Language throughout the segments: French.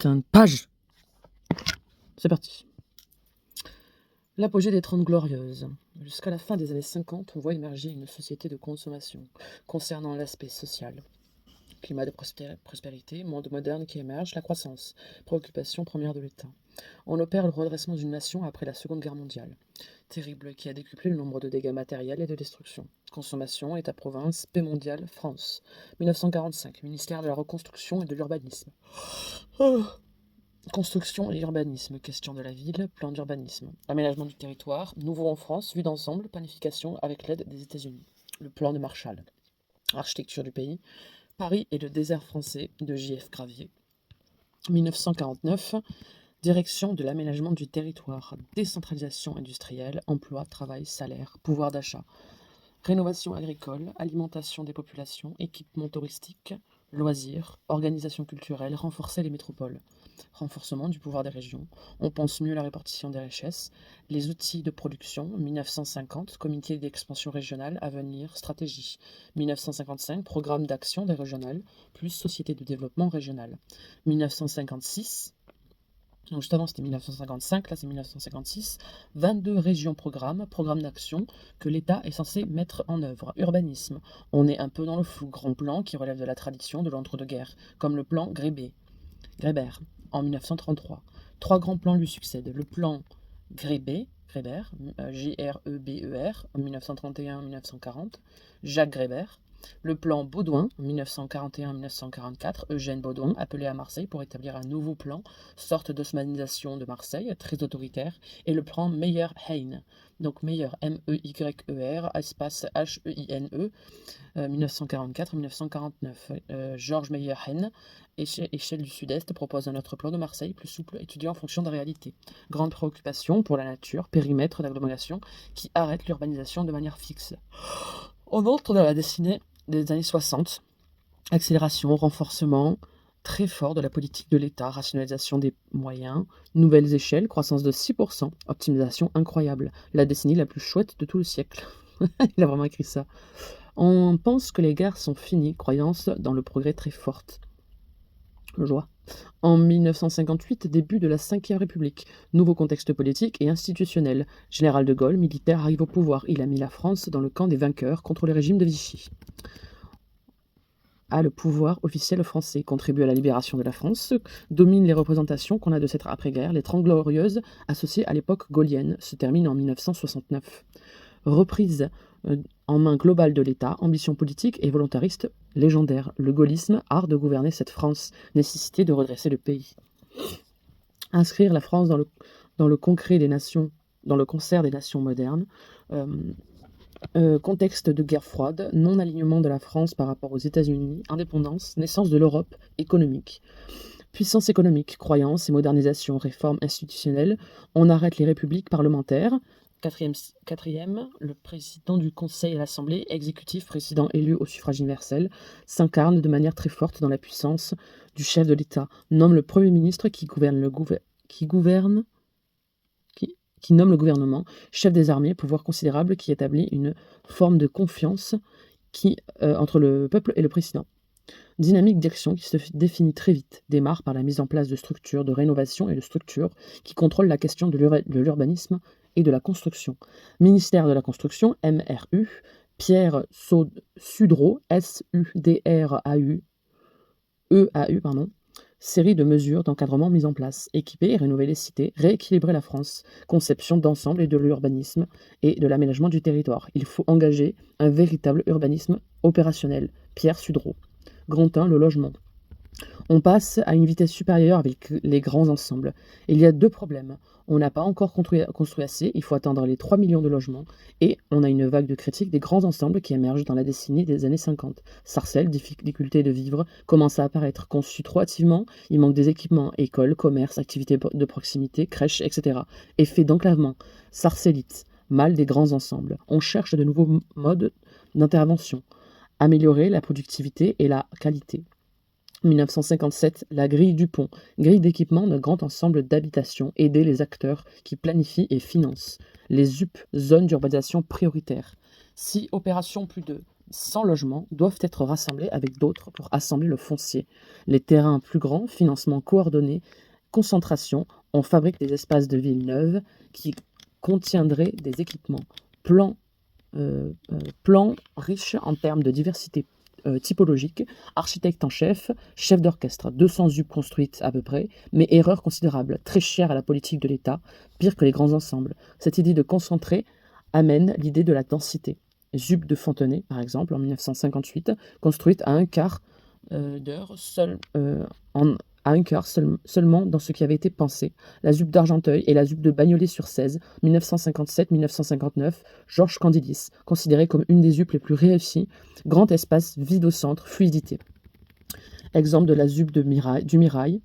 putain de page. C'est parti. L'apogée des Trente Glorieuses. Jusqu'à la fin des années 50, on voit émerger une société de consommation concernant l'aspect social. Climat de prospérité, monde moderne qui émerge, la croissance, préoccupation première de l'État. On opère le redressement d'une nation après la Seconde Guerre mondiale. Terrible, qui a décuplé le nombre de dégâts matériels et de destruction. Consommation, État-province, paix mondiale, France. 1945, ministère de la Reconstruction et de l'Urbanisme. Construction et urbanisme, question de la ville, plan d'urbanisme. Aménagement du territoire, nouveau en France, vue d'ensemble, planification avec l'aide des États-Unis. Le plan de Marshall. Architecture du pays, Paris et le désert français de J.F. Gravier. 1949, direction de l'aménagement du territoire, décentralisation industrielle, emploi, travail, salaire, pouvoir d'achat. Rénovation agricole, alimentation des populations, équipement touristique, loisirs, organisation culturelle, renforcer les métropoles. Renforcement du pouvoir des régions, on pense mieux la répartition des richesses, les outils de production, 1950, comité d'expansion régionale, avenir, stratégie, 1955, programme d'action des régionales, plus société de développement régional, 1956, donc juste avant c'était 1955, là c'est 1956, 22 régions programme d'action que l'État est censé mettre en œuvre. Urbanisme, on est un peu dans le flou, grand plan qui relève de la tradition de l'entre-deux-guerres, comme le plan Grébert en 1933. Trois grands plans lui succèdent. Le plan Grébert, G-R-E-B-E-R, en 1931-1940, Jacques Grébert. Le plan Baudouin, en 1941-1944, Eugène Baudouin, appelé à Marseille pour établir un nouveau plan, sorte d'osmanisation de Marseille, très autoritaire, et le plan Meyer-Heine, donc Meyer, M-E-Y-E-R, espace H-E-I-N-E, 1944-1949. Georges Meyer-Heine, échelle du Sud-Est, propose un autre plan de Marseille, plus souple, étudié en fonction des réalités. Grande préoccupation pour la nature, périmètre d'agglomération qui arrête l'urbanisation de manière fixe. On entre dans la destinée des années 60, accélération, renforcement très fort de la politique de l'État, rationalisation des moyens, nouvelles échelles, croissance de 6%, optimisation incroyable, la décennie la plus chouette de tout le siècle. Il a vraiment écrit ça. On pense que les guerres sont finies, croyance dans le progrès très forte. Joie. En 1958, début de la Ve République. Nouveau contexte politique et institutionnel. Général de Gaulle, militaire, arrive au pouvoir. Il a mis la France dans le camp des vainqueurs contre le régime de Vichy. A le pouvoir officiel français, contribue à la libération de la France, domine les représentations qu'on a de cette après-guerre. Les Trente Glorieuses, associées à l'époque gaulienne, se terminent en 1969. Reprise en main globale de l'État, ambition politique et volontariste légendaire. Le gaullisme, art de gouverner cette France, nécessité de redresser le pays. Inscrire la France dans le concret des nations, dans le concert des nations modernes. Contexte de guerre froide, non-alignement de la France par rapport aux États-Unis, indépendance, naissance de l'Europe économique. Puissance économique, croyance et modernisation, réforme institutionnelle, on arrête les républiques parlementaires. Quatrième, le président du Conseil et l'Assemblée, exécutif, président élu au suffrage universel, s'incarne de manière très forte dans la puissance du chef de l'État, nomme le Premier ministre qui nomme le gouvernement, chef des armées, pouvoir considérable qui établit une forme de confiance entre le peuple et le président. Dynamique d'action qui se définit très vite, démarre par la mise en place de structures, de rénovation et de structures qui contrôlent la question de l'urbanisme et de la construction. Ministère de la Construction, MRU, Pierre Sudreau, S-U-D-R-A-U, E-A-U, série de mesures d'encadrement mises en place, équiper et rénover les cités, rééquilibrer la France, conception d'ensemble et de l'urbanisme et de l'aménagement du territoire. Il faut engager un véritable urbanisme opérationnel. Pierre Sudreau. Grand 1, le logement. On passe à une vitesse supérieure avec les grands ensembles. Il y a deux problèmes. On n'a pas encore construit assez, il faut atteindre les 3 millions de logements, et on a une vague de critiques des grands ensembles qui émergent dans la décennie des années 50. Sarcelles, difficulté de vivre, commence à apparaître. Conçu trop hâtivement, il manque des équipements, écoles, commerces, activités de proximité, crèches, etc. Effet d'enclavement, sarcellite, mal des grands ensembles. On cherche de nouveaux modes d'intervention. Améliorer la productivité et la qualité. 1957, la grille du pont, grille d'équipement d'un grand ensemble d'habitations, aider les acteurs qui planifient et financent. Les ZUP, zones d'urbanisation prioritaire. 6 opérations plus 2, sans logement doivent être rassemblés avec d'autres pour assembler le foncier. Les terrains plus grands, financement coordonné, concentration, on fabrique des espaces de villes neuves qui contiendraient des équipements. Plan, plan riche en termes de diversité typologique, architecte en chef, chef d'orchestre, 200 ZUP construites à peu près, mais erreur considérable, très chère à la politique de l'État, pire que les grands ensembles. Cette idée de concentrer amène l'idée de la densité. ZUP de Fontenay, par exemple, en 1958, construite à un quart d'heure seulement dans ce qui avait été pensé. La ZUP d'Argenteuil et la ZUP de Bagnolet-sur-Cèze, 1957-1959, Georges Candilis, considérée comme une des ZUP les plus réussies, grand espace, vide au centre, fluidité. Exemple de la ZUP du Mirail,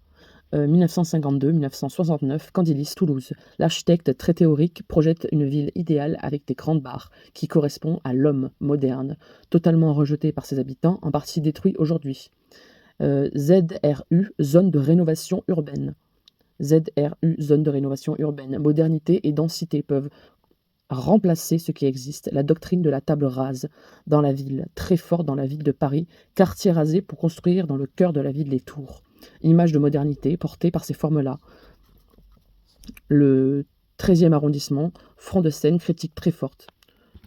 1952-1969, Candilis, Toulouse. L'architecte très théorique projette une ville idéale avec des grandes barres qui correspond à l'homme moderne, totalement rejeté par ses habitants, en partie détruit aujourd'hui. ZRU, zone de rénovation urbaine. ZRU, zone de rénovation urbaine. Modernité et densité peuvent remplacer ce qui existe. La doctrine de la table rase dans la ville, très forte dans la ville de Paris, quartier rasé pour construire dans le cœur de la ville les tours. Image de modernité portée par ces formes-là. Le 13e arrondissement, front de scène, critique très forte.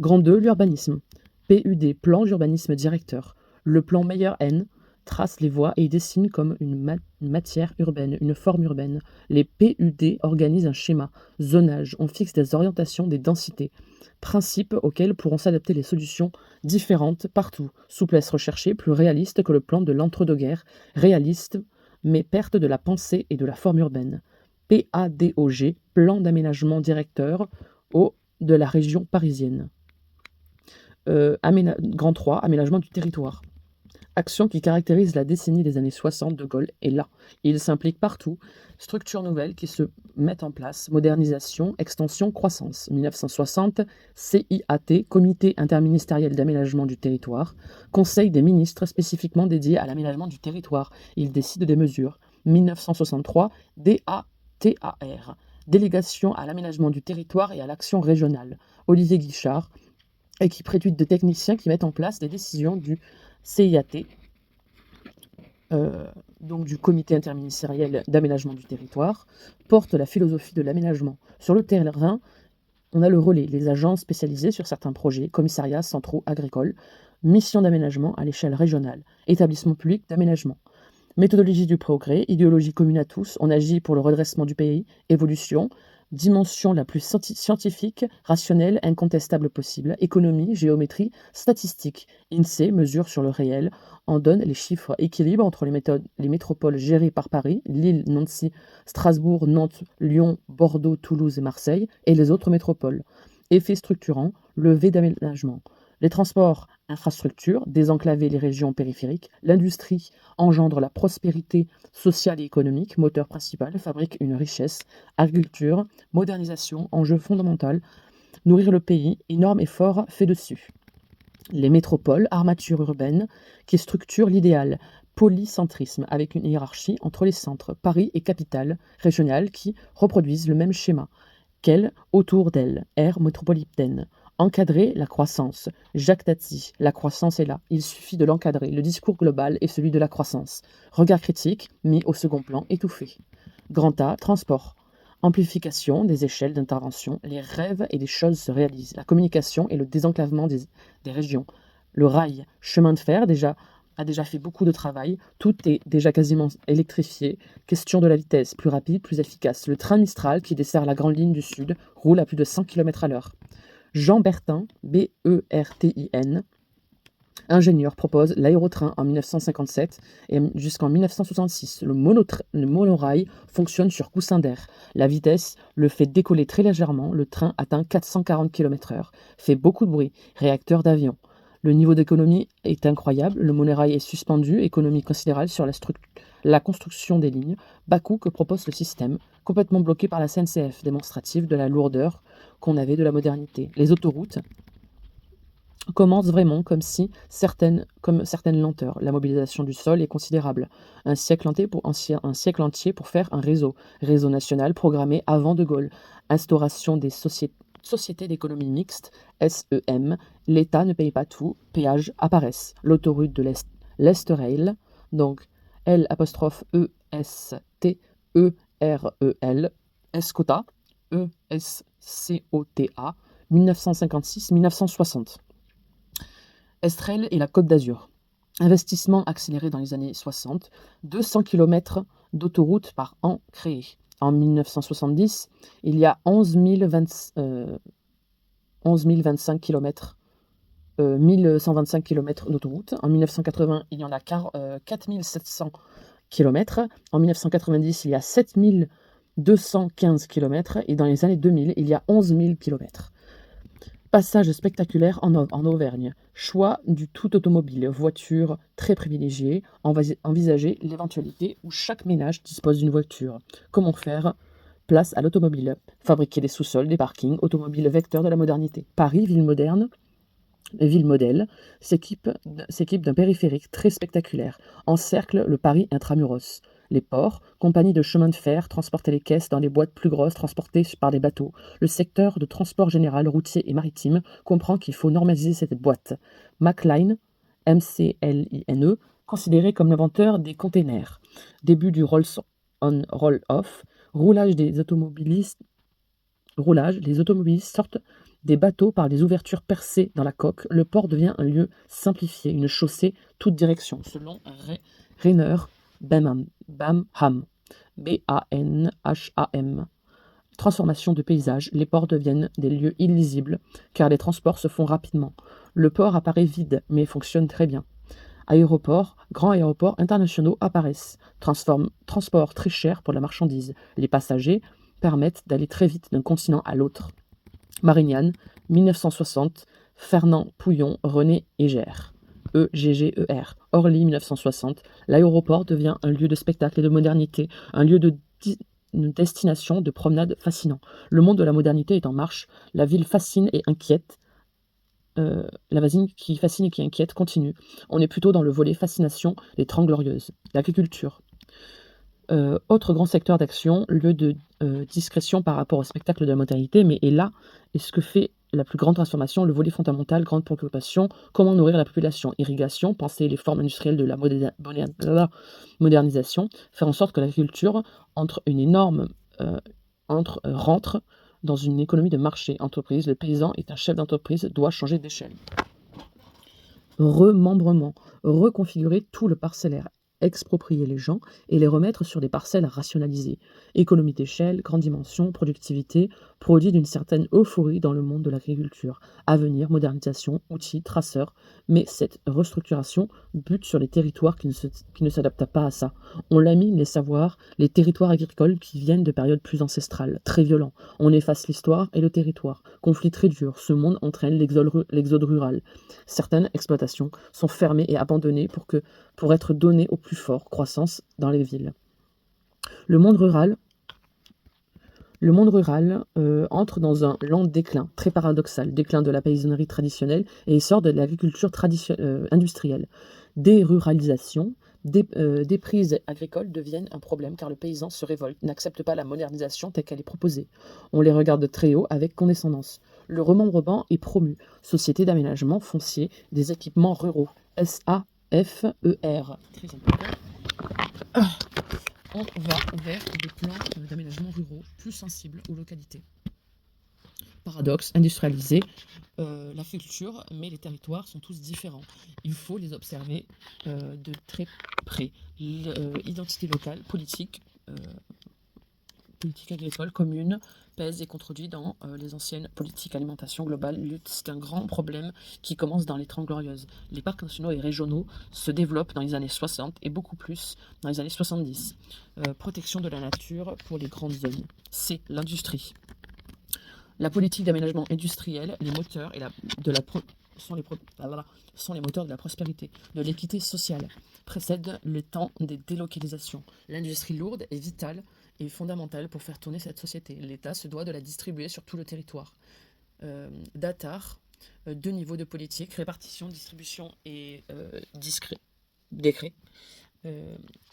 Grand 2, l'urbanisme. PUD, plan d'urbanisme directeur. Le plan Meyer-N trace les voies et y dessine comme une matière urbaine, une forme urbaine. Les PUD organisent un schéma, zonage, on fixe des orientations, des densités, principes auxquels pourront s'adapter les solutions différentes partout. Souplesse recherchée, plus réaliste que le plan de l'entre-deux-guerres, réaliste, mais perte de la pensée et de la forme urbaine. PADOG, plan d'aménagement directeur de la région parisienne. Grand 3, aménagement du territoire. Action qui caractérise la décennie des années 60 de Gaulle est là. Il s'implique partout. Structures nouvelles qui se mettent en place. Modernisation, extension, croissance. 1960, CIAT, Comité interministériel d'aménagement du territoire. Conseil des ministres spécifiquement dédié à l'aménagement du territoire. Il décide des mesures. 1963, DATAR, Délégation à l'aménagement du territoire et à l'action régionale. Olivier Guichard, équipe réduite de techniciens qui mettent en place les décisions du CIAT, donc du Comité interministériel d'aménagement du territoire, porte la philosophie de l'aménagement. Sur le terrain, on a le relais, les agents spécialisés sur certains projets, commissariats centraux agricoles, mission d'aménagement à l'échelle régionale, établissement public d'aménagement. Méthodologie du progrès, idéologie commune à tous, on agit pour le redressement du pays, évolution, dimension la plus scientifique, rationnelle, incontestable possible, économie, géométrie, statistique. INSEE mesure sur le réel, en donne les chiffres, équilibre entre les métropoles gérées par Paris, Lille, Nancy, Strasbourg, Nantes, Lyon, Bordeaux, Toulouse et Marseille, et les autres métropoles. Effet structurant, levée d'aménagement. Les transports, infrastructures, désenclaver les régions périphériques. L'industrie engendre la prospérité sociale et économique, moteur principal, fabrique une richesse. Agriculture, modernisation, enjeu fondamental. Nourrir le pays, énorme effort fait dessus. Les métropoles, armature urbaine, qui structure l'idéal. Polycentrisme, avec une hiérarchie entre les centres, Paris et capitale régionale, qui reproduisent le même schéma qu'elle autour d'elle, aire métropolitaine. Encadrer la croissance. Jacques Tati, la croissance est là. Il suffit de l'encadrer. Le discours global est celui de la croissance. Regard critique, mis au second plan, étouffé. Grand A, transport. Amplification des échelles d'intervention. Les rêves et les choses se réalisent. La communication et le désenclavement des régions. Le rail, chemin de fer, a déjà fait beaucoup de travail. Tout est déjà quasiment électrifié. Question de la vitesse, plus rapide, plus efficace. Le train Mistral, qui dessert la grande ligne du Sud, roule à plus de 100 km/h. Jean Bertin, Bertin, ingénieur, propose l'aérotrain en 1957 et jusqu'en 1966. Le monorail fonctionne sur coussin d'air. La vitesse le fait décoller très légèrement. Le train atteint 440 km/h, fait beaucoup de bruit. Réacteur d'avion. Le niveau d'économie est incroyable. Le monorail est suspendu, économie considérable sur la construction des lignes. Bas coût que propose le système, complètement bloqué par la SNCF, démonstrative de la lourdeur qu'on avait de la modernité. Les autoroutes commencent vraiment comme certaines lenteurs. La mobilisation du sol est considérable. Un siècle entier pour faire un réseau national programmé avant De Gaulle. Instauration des sociétés Société d'économie mixte, SEM, l'État ne paye pas tout, péages apparaissent. L'autoroute de l'Est-Rail, donc L'-E-S-T-E-R-E-L, Escota, E-S-C-O-T-A, 1956-1960. Estrel et la Côte d'Azur. Investissement accéléré dans les années 60, 200 km d'autoroutes par an créés. En 1970, il y a 11 025 km, 1125 km d'autoroutes. En 1980, il y en a 4 700 km. En 1990, il y a 7 215 km. Et dans les années 2000, il y a 11 000 km. Passage spectaculaire en Auvergne. Choix du tout automobile. Voiture très privilégiée. Envisager l'éventualité où chaque ménage dispose d'une voiture. Comment faire? Place à l'automobile. Fabriquer des sous-sols, des parkings. Automobile vecteur de la modernité. Paris, ville moderne. Ville modèle, s'équipe d'un périphérique très spectaculaire, encercle le Paris intramuros. Les ports, compagnie de chemin de fer, transporter les caisses dans des boîtes plus grosses transportées par des bateaux. Le secteur de transport général, routier et maritime comprend qu'il faut normaliser cette boîte. McLean, M-C-L-I-N-E, considéré comme l'inventeur des containers. Début du roll-on, roll-off, les automobilistes sortent des bateaux par des ouvertures percées dans la coque. Le port devient un lieu simplifié, une chaussée toute direction, selon Rainer Banham, B-A-N-H-A-M. Transformation de paysage, les ports deviennent des lieux illisibles, car les transports se font rapidement. Le port apparaît vide, mais fonctionne très bien. Aéroports, grands aéroports internationaux apparaissent. Transport très cher pour la marchandise. Les passagers permettent d'aller très vite d'un continent à l'autre. Marignane, 1960, Fernand Pouillon, René Hégère, E-G-G-E-R. Orly, 1960, l'aéroport devient un lieu de spectacle et de modernité, un lieu de une destination de promenade fascinant. Le monde de la modernité est en marche, la ville fascine et inquiète. La vasine qui fascine et qui inquiète continue. On est plutôt dans le volet fascination des 30 glorieuses. L'agriculture. Autre grand secteur d'action, lieu de discrétion par rapport au spectacle de la modernité, mais est là, et ce que fait la plus grande transformation, le volet fondamental, grande préoccupation, comment nourrir la population, irrigation, penser les formes industrielles de la modernisation, faire en sorte que l'agriculture rentre dans une économie de marché, entreprise, le paysan est un chef d'entreprise, doit changer d'échelle. Remembrement, reconfigurer tout le parcellaire, exproprier les gens et les remettre sur des parcelles rationalisées. Économie d'échelle, grande dimension, productivité, produit d'une certaine euphorie dans le monde de l'agriculture. Avenir, modernisation, outils, traceurs. Mais cette restructuration bute sur les territoires qui ne s'adaptent pas à ça. On lamine les savoirs, les territoires agricoles qui viennent de périodes plus ancestrales, très violents. On efface l'histoire et le territoire. Conflit très dur, ce monde entraîne l'exode rural. Certaines exploitations sont fermées et abandonnées pour être données au plus fort, croissance dans les villes. Le monde rural entre dans un lent déclin, très paradoxal, déclin de la paysannerie traditionnelle et essor de l'agriculture industrielle. Déruralisation, déprises agricoles deviennent un problème car le paysan se révolte, n'accepte pas la modernisation telle qu'elle est proposée. On les regarde de très haut avec condescendance. Le remembrement est promu. Société d'aménagement foncier des équipements ruraux. SAFER. Très important. On va vers des plans d'aménagement ruraux plus sensibles aux localités. Paradoxe, industrialisé, l'agriculture, mais les territoires sont tous différents. Il faut les observer de très près. Identité locale, politique agricole commune pèse et contredit dans les anciennes politiques alimentation globale lutte. C'est un grand problème qui commence dans les 30 glorieuses. Les parcs nationaux et régionaux se développent dans les années 60 et beaucoup plus dans les années 70. Protection de la nature pour les grandes zones. C'est l'industrie. La politique d'aménagement industriel, les moteurs sont les moteurs de la prospérité, de l'équité sociale, précèdent le temps des délocalisations. L'industrie lourde est vitale et fondamentale pour faire tourner cette société. L'État se doit de la distribuer sur tout le territoire. Datar, 2 niveaux de politique, répartition, distribution et décret.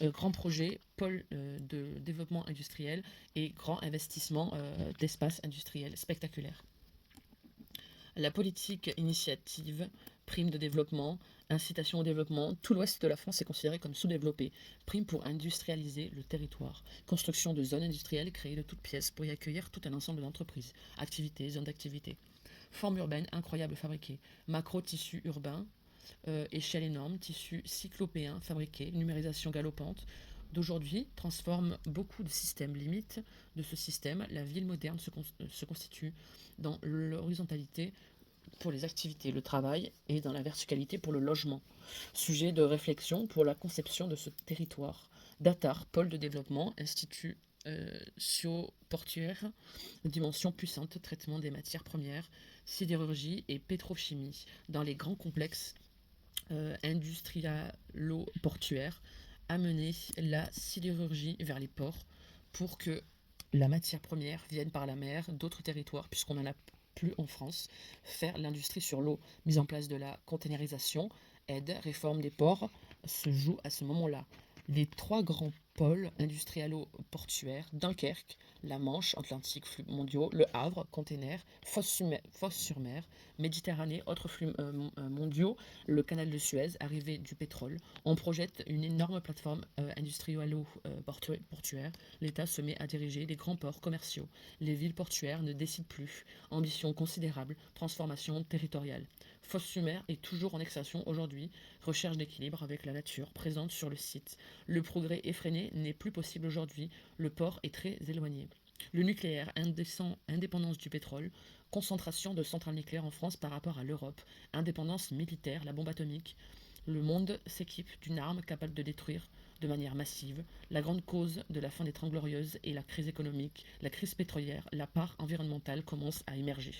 Grand projet, pôle de développement industriel et grand investissement d'espace industriel spectaculaire. La politique initiative, prime de développement, incitation au développement, tout l'ouest de la France est considéré comme sous-développé. Prime pour industrialiser le territoire. Construction de zones industrielles créées de toutes pièces pour y accueillir tout un ensemble d'entreprises. Activités, zones d'activité. Forme urbaine incroyable fabriquée. Macro-tissu urbain, échelle énorme, tissu cyclopéen fabriqué, numérisation galopante d'aujourd'hui transforme beaucoup de systèmes. Limite de ce système, la ville moderne se constitue dans l'horizontalité pour les activités, le travail, et dans la verticalité pour le logement. Sujet de réflexion pour la conception de ce territoire. Datar, pôle de développement, institut portuaire, dimension puissante, traitement des matières premières, sidérurgie et pétrochimie dans les grands complexes industrialo-portuaires, amener la sidérurgie vers les ports pour que la matière première vienne par la mer d'autres territoires, puisqu'on n'en a plus en France, faire l'industrie sur l'eau, mise en place de la containerisation, aide, réforme des ports, se joue à ce moment-là. Les trois grands pôles industrialo-portuaires, Dunkerque, la Manche, Atlantique, flux mondiaux, Le Havre, container, Fos-sur-Mer, Méditerranée, autres flux mondiaux, le canal de Suez, arrivée du pétrole. On projette une énorme plateforme industrialo-portuaire. L'État se met à diriger les grands ports commerciaux. Les villes portuaires ne décident plus. Ambition considérable, transformation territoriale. Fos-sur-Mer est toujours en extinction aujourd'hui. Recherche d'équilibre avec la nature présente sur le site. Le progrès effréné n'est plus possible aujourd'hui. Le port est très éloigné. Le nucléaire, indépendance du pétrole, concentration de centrales nucléaires en France par rapport à l'Europe, indépendance militaire, la bombe atomique. Le monde s'équipe d'une arme capable de détruire de manière massive. La grande cause de la fin des Trente Glorieuses est la crise économique, la crise pétrolière, la part environnementale commence à émerger.